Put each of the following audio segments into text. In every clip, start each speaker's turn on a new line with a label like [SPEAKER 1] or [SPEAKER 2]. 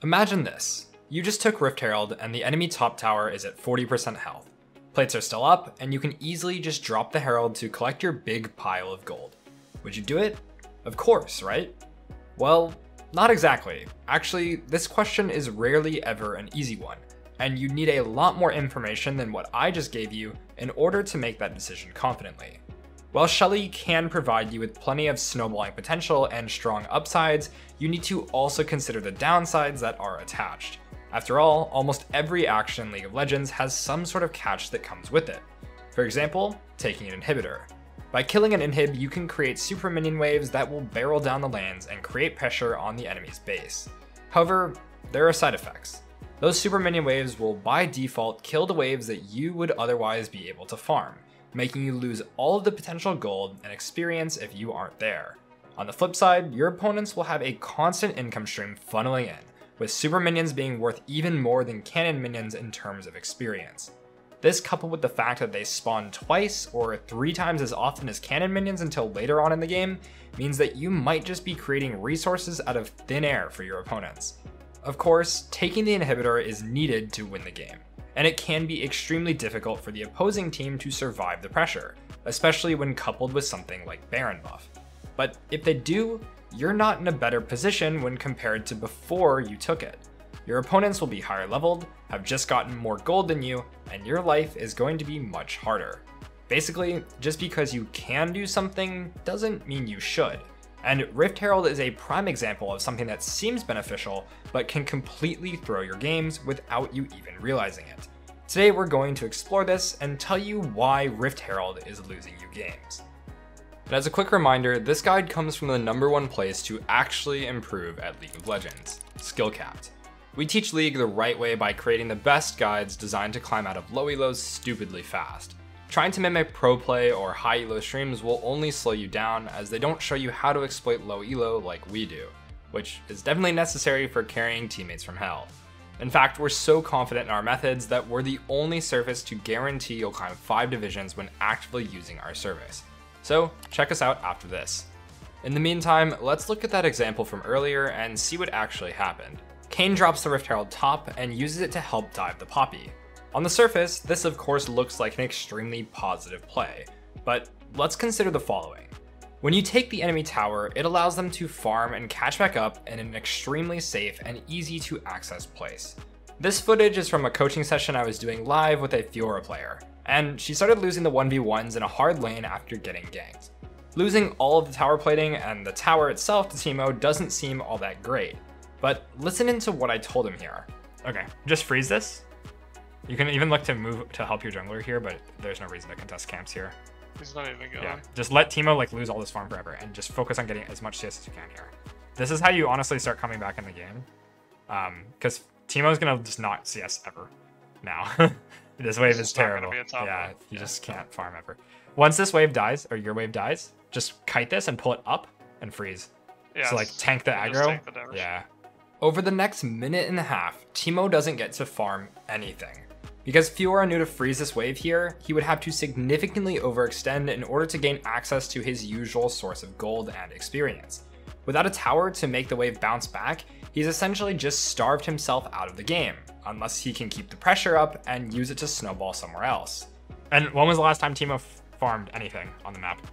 [SPEAKER 1] Imagine this. You just took Rift Herald and the enemy top tower is at 40% health. Plates are still up, and you can easily just drop the Herald to collect your big pile of gold. Would you do it? Of course, right? Well, not exactly. Actually, this question is rarely ever an easy one, and you need a lot more information than what I just gave you in order to make that decision confidently. While Shelly can provide you with plenty of snowballing potential and strong upsides, you need to also consider the downsides that are attached. After all, almost every action in League of Legends has some sort of catch that comes with it. For example, taking an inhibitor. By killing an inhib, you can create super minion waves that will barrel down the lanes and create pressure on the enemy's base. However, there are side effects. Those super minion waves will by default kill the waves that you would otherwise be able to farm, making you lose all of the potential gold and experience if you aren't there. On the flip side, your opponents will have a constant income stream funneling in, with super minions being worth even more than cannon minions in terms of experience. This, coupled with the fact that they spawn twice or 3 times as often as cannon minions until later on in the game, means that you might just be creating resources out of thin air for your opponents. Of course, taking the inhibitor is needed to win the game, and it can be extremely difficult for the opposing team to survive the pressure, especially when coupled with something like Baron buff. But if they do, you're not in a better position when compared to before you took it. Your opponents will be higher leveled, have just gotten more gold than you, and your life is going to be much harder. Basically, just because you can do something doesn't mean you should. And Rift Herald is a prime example of something that seems beneficial, but can completely throw your games without you even realizing it. Today we're going to explore this and tell you why Rift Herald is losing you games. And as a quick reminder, this guide comes from the #1 place to actually improve at League of Legends, Skillcapped. We teach League the right way by creating the best guides designed to climb out of low elos stupidly fast. Trying to mimic pro play or high elo streams will only slow you down, as they don't show you how to exploit low elo like we do, which is definitely necessary for carrying teammates from hell. In fact, we're so confident in our methods that we're the only service to guarantee you'll climb 5 divisions when actively using our service. So check us out after this. In the meantime, let's look at that example from earlier and see what actually happened. Kayn drops the Rift Herald top and uses it to help dive the Poppy. On the surface, this of course looks like an extremely positive play, but let's consider the following. When you take the enemy tower, it allows them to farm and catch back up in an extremely safe and easy to access place. This footage is from a coaching session I was doing live with a Fiora player, and she started losing the 1v1s in a hard lane after getting ganked. Losing all of the tower plating and the tower itself to Teemo doesn't seem all that great, but listen into what I told him here.
[SPEAKER 2] Okay, just freeze this. You can even look to move to help your jungler here, but there's no reason to contest camps here.
[SPEAKER 3] He's not even going.
[SPEAKER 2] Yeah, just let Teemo like lose all this farm forever and just focus on getting as much CS as you can here. This is how you honestly start coming back in the game. Because Teemo's gonna just not CS ever now. This wave is terrible. Yeah, you just can't farm ever. Once this wave dies, or your wave dies, just kite this and pull it up and freeze. Yeah, so like tank the aggro.
[SPEAKER 3] Tank the
[SPEAKER 1] yeah. Over the next minute and a half, Teemo doesn't get to farm anything. Because Fiora knew to freeze this wave here, he would have to significantly overextend in order to gain access to his usual source of gold and experience. Without a tower to make the wave bounce back, he's essentially just starved himself out of the game, unless he can keep the pressure up and use it to snowball somewhere else.
[SPEAKER 2] And when was the last time Teemo farmed anything on the map?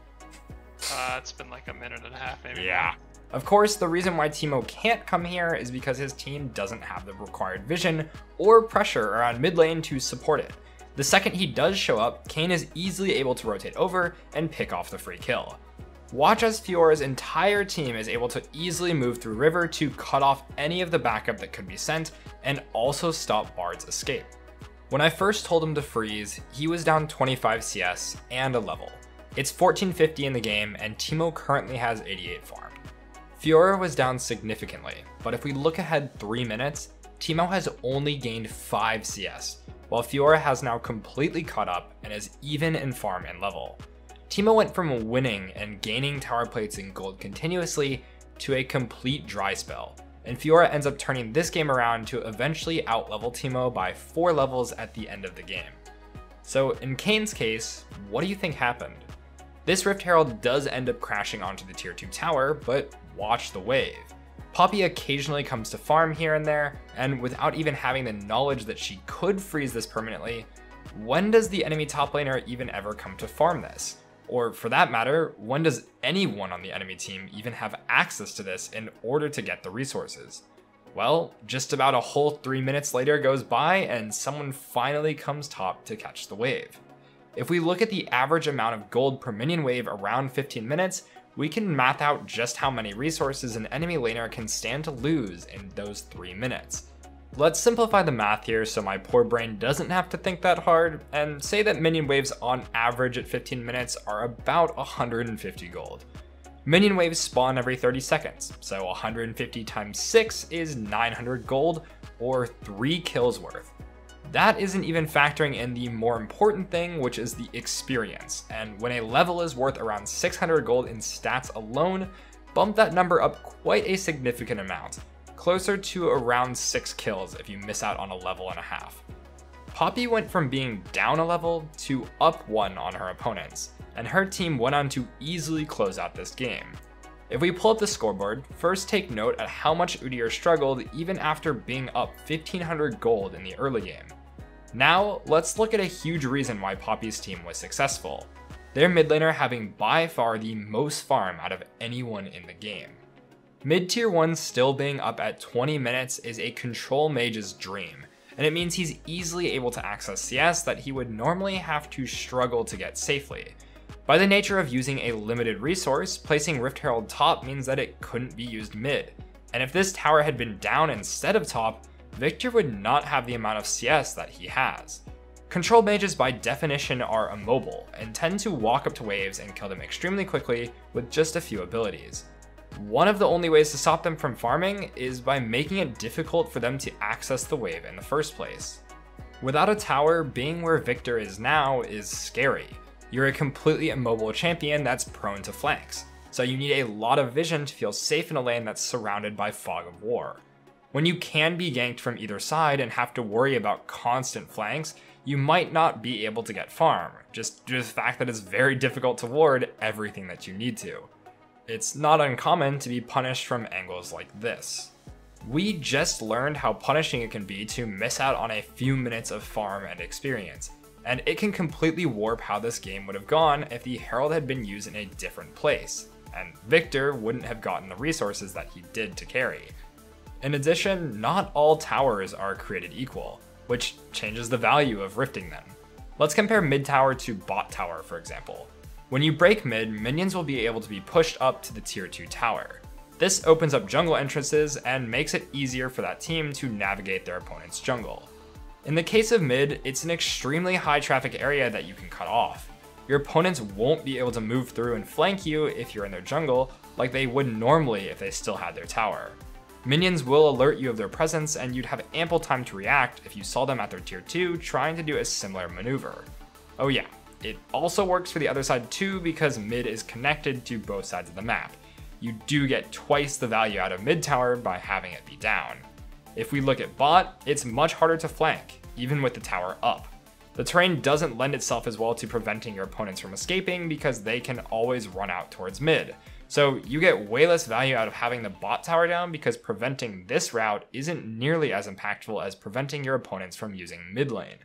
[SPEAKER 3] It's been like a minute and a half, maybe.
[SPEAKER 2] Yeah.
[SPEAKER 1] Of course, the reason why Teemo can't come here is because his team doesn't have the required vision or pressure around mid lane to support it. The second he does show up, Kayn is easily able to rotate over and pick off the free kill. Watch as Fiora's entire team is able to easily move through river to cut off any of the backup that could be sent and also stop Bard's escape. When I first told him to freeze, he was down 25 CS and a level. It's 1450 in the game and Teemo currently has 88 farmed. Fiora was down significantly, but if we look ahead 3 minutes, Teemo has only gained 5 CS, while Fiora has now completely caught up and is even in farm and level. Teemo went from winning and gaining tower plates and gold continuously to a complete dry spell, and Fiora ends up turning this game around to eventually outlevel Teemo by 4 levels at the end of the game. So in Kayn's case, what do you think happened? This Rift Herald does end up crashing onto the tier 2 tower, but watch the wave. Poppy occasionally comes to farm here and there, and without even having the knowledge that she could freeze this permanently, when does the enemy top laner even ever come to farm this? Or for that matter, when does anyone on the enemy team even have access to this in order to get the resources? Well, just about a whole 3 minutes later goes by and someone finally comes top to catch the wave. If we look at the average amount of gold per minion wave around 15 minutes, we can math out just how many resources an enemy laner can stand to lose in those 3 minutes. Let's simplify the math here so my poor brain doesn't have to think that hard, and say that minion waves on average at 15 minutes are about 150 gold. Minion waves spawn every 30 seconds, so 150 times 6 is 900 gold, or 3 kills worth. That isn't even factoring in the more important thing, which is the experience, and when a level is worth around 600 gold in stats alone, bump that number up quite a significant amount, closer to around 6 kills if you miss out on a level and a half. Poppy went from being down a level to up 1 on her opponents, and her team went on to easily close out this game. If we pull up the scoreboard, first take note at how much Udyr struggled even after being up 1500 gold in the early game. Now, let's look at a huge reason why Poppy's team was successful. Their mid laner having by far the most farm out of anyone in the game. Mid tier 1 still being up at 20 minutes is a control mage's dream, and it means he's easily able to access CS that he would normally have to struggle to get safely. By the nature of using a limited resource, placing Rift Herald top means that it couldn't be used mid, and if this tower had been down instead of top, Victor would not have the amount of CS that he has. Control mages by definition are immobile, and tend to walk up to waves and kill them extremely quickly with just a few abilities. One of the only ways to stop them from farming is by making it difficult for them to access the wave in the first place. Without a tower, being where Victor is now is scary. You're a completely immobile champion that's prone to flanks, so you need a lot of vision to feel safe in a lane that's surrounded by fog of war. When you can be ganked from either side and have to worry about constant flanks, you might not be able to get farm, just due to the fact that it's very difficult to ward everything that you need to. It's not uncommon to be punished from angles like this. We just learned how punishing it can be to miss out on a few minutes of farm and experience, and it can completely warp how this game would have gone if the Herald had been used in a different place, and Victor wouldn't have gotten the resources that he did to carry. In addition, not all towers are created equal, which changes the value of rifting them. Let's compare mid tower to bot tower, for example. When you break mid, minions will be able to be pushed up to the tier 2 tower. This opens up jungle entrances and makes it easier for that team to navigate their opponent's jungle. In the case of mid, it's an extremely high traffic area that you can cut off. Your opponents won't be able to move through and flank you if you're in their jungle like they would normally if they still had their tower. Minions will alert you of their presence, and you'd have ample time to react if you saw them at their tier 2 trying to do a similar maneuver. Oh yeah, it also works for the other side too because mid is connected to both sides of the map. You do get twice the value out of mid tower by having it be down. If we look at bot, it's much harder to flank, even with the tower up. The terrain doesn't lend itself as well to preventing your opponents from escaping because they can always run out towards mid. So you get way less value out of having the bot tower down because preventing this route isn't nearly as impactful as preventing your opponents from using mid lane.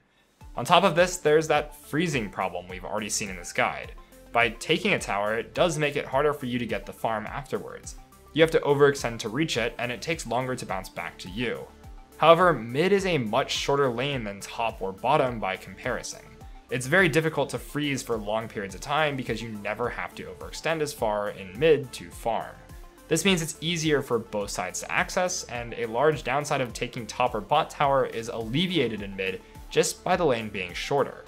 [SPEAKER 1] On top of this, there's that freezing problem we've already seen in this guide. By taking a tower, it does make it harder for you to get the farm afterwards. You have to overextend to reach it, and it takes longer to bounce back to you. However, mid is a much shorter lane than top or bottom by comparison. It's very difficult to freeze for long periods of time because you never have to overextend as far in mid to farm. This means it's easier for both sides to access, and a large downside of taking top or bot tower is alleviated in mid just by the lane being shorter.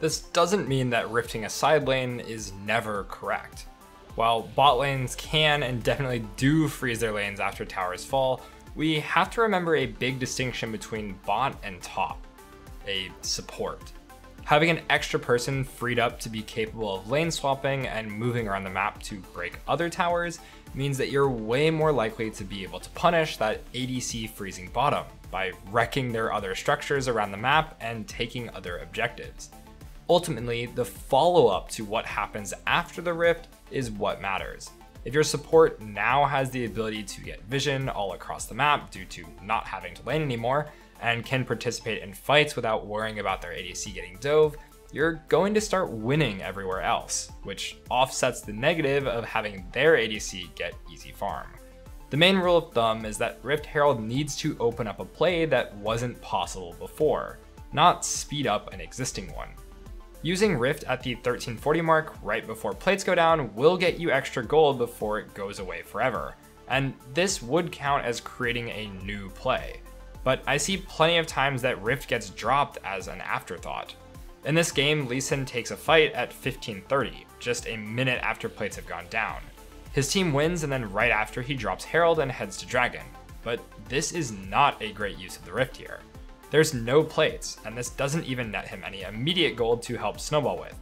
[SPEAKER 1] This doesn't mean that rifting a side lane is never correct. While bot lanes can and definitely do freeze their lanes after towers fall, we have to remember a big distinction between bot and top: a support. Having an extra person freed up to be capable of lane swapping and moving around the map to break other towers means that you're way more likely to be able to punish that ADC freezing bottom by wrecking their other structures around the map and taking other objectives. Ultimately, the follow-up to what happens after the rift is what matters. If your support now has the ability to get vision all across the map due to not having to lane anymore, and can participate in fights without worrying about their ADC getting dove, you're going to start winning everywhere else, which offsets the negative of having their ADC get easy farm. The main rule of thumb is that Rift Herald needs to open up a play that wasn't possible before, not speed up an existing one. Using Rift at the 1340 mark right before plates go down will get you extra gold before it goes away forever, and this would count as creating a new play. But I see plenty of times that Rift gets dropped as an afterthought. In this game, Lee Sin takes a fight at 1530, just a minute after plates have gone down. His team wins, and then right after he drops Herald and heads to Dragon. But this is not a great use of the Rift here. There's no plates, and this doesn't even net him any immediate gold to help snowball with.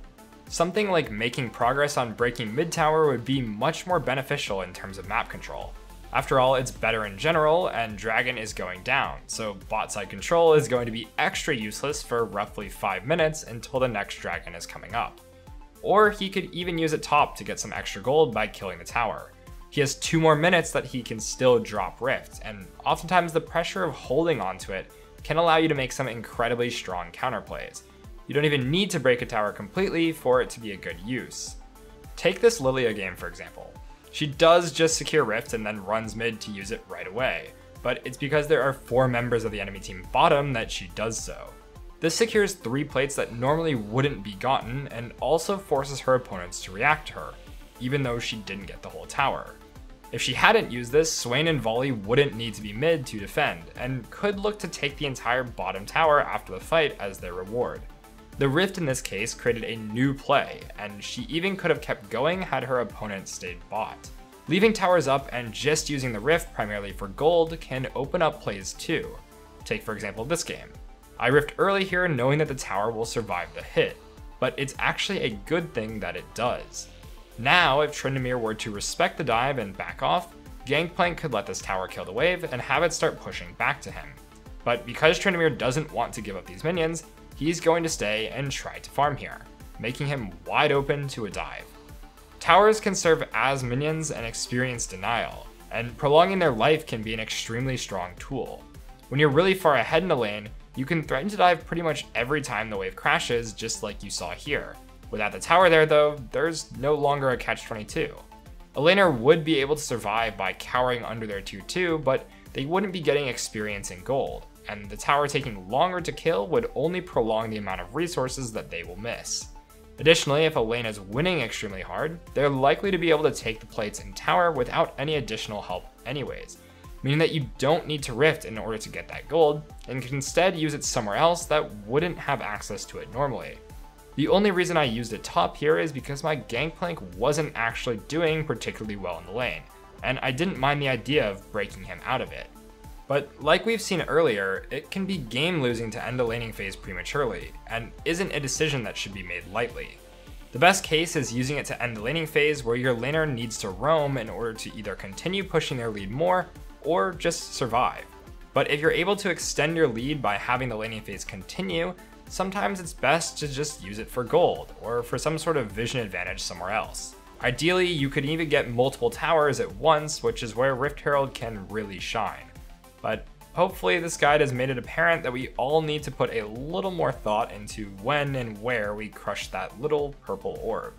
[SPEAKER 1] Something like making progress on breaking mid tower would be much more beneficial in terms of map control. After all, it's better in general, and Dragon is going down, so bot side control is going to be extra useless for roughly 5 minutes until the next Dragon is coming up. Or he could even use it top to get some extra gold by killing the tower. He has 2 more minutes that he can still drop Rift, and oftentimes the pressure of holding onto it can allow you to make some incredibly strong counterplays. You don't even need to break a tower completely for it to be a good use. Take this Lilia game for example. She does just secure Rift and then runs mid to use it right away, but it's because there are 4 members of the enemy team bottom that she does so. This secures 3 plates that normally wouldn't be gotten, and also forces her opponents to react to her, even though she didn't get the whole tower. If she hadn't used this, Swain and Volley wouldn't need to be mid to defend, and could look to take the entire bottom tower after the fight as their reward. The Rift in this case created a new play, and she even could have kept going had her opponent stayed bot. Leaving towers up and just using the Rift primarily for gold can open up plays too. Take for example this game. I Rift early here knowing that the tower will survive the hit, but it's actually a good thing that it does. Now, if Tryndamere were to respect the dive and back off, Gangplank could let this tower kill the wave and have it start pushing back to him. But because Tryndamere doesn't want to give up these minions, he's going to stay and try to farm here, making him wide open to a dive. Towers can serve as minions and experience denial, and prolonging their life can be an extremely strong tool. When you're really far ahead in the lane, you can threaten to dive pretty much every time the wave crashes, just like you saw here. Without the tower there though, there's no longer a catch-22. A laner would be able to survive by cowering under their 2-2, but they wouldn't be getting experience in gold, and the tower taking longer to kill would only prolong the amount of resources that they will miss. Additionally, if a lane is winning extremely hard, they're likely to be able to take the plates in tower without any additional help anyways, meaning that you don't need to Rift in order to get that gold, and can instead use it somewhere else that wouldn't have access to it normally. The only reason I used it top here is because my Gangplank wasn't actually doing particularly well in the lane, and I didn't mind the idea of breaking him out of it. But like we've seen earlier, it can be game losing to end a laning phase prematurely, and isn't a decision that should be made lightly. The best case is using it to end the laning phase where your laner needs to roam in order to either continue pushing their lead more, or just survive. But if you're able to extend your lead by having the laning phase continue, sometimes it's best to just use it for gold, or for some sort of vision advantage somewhere else. Ideally, you could even get multiple towers at once, which is where Rift Herald can really shine. But hopefully this guide has made it apparent that we all need to put a little more thought into when and where we crush that little purple orb.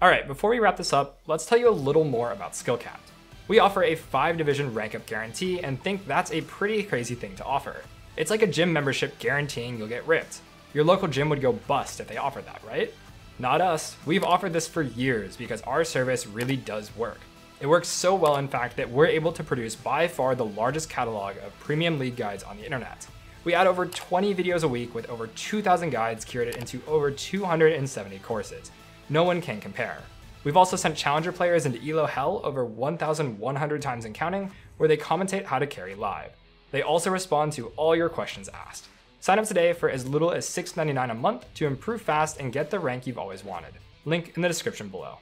[SPEAKER 1] Alright, before we wrap this up, let's tell you a little more about Skillcapped. We offer a 5-division rank up guarantee and think that's a pretty crazy thing to offer. It's like a gym membership guaranteeing you'll get ripped. Your local gym would go bust if they offered that, right? Not us. We've offered this for years because our service really does work. It works so well, in fact, that we're able to produce by far the largest catalog of premium league guides on the internet. We add over 20 videos a week with over 2,000 guides curated into over 270 courses. No one can compare. We've also sent challenger players into ELO hell over 1,100 times and counting, where they commentate how to carry live. They also respond to all your questions asked. Sign up today for as little as $6.99 a month to improve fast and get the rank you've always wanted. Link in the description below.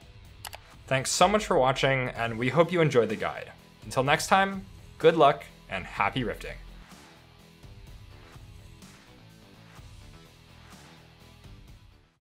[SPEAKER 1] Thanks so much for watching, and we hope you enjoyed the guide. Until next time, good luck and happy rifting.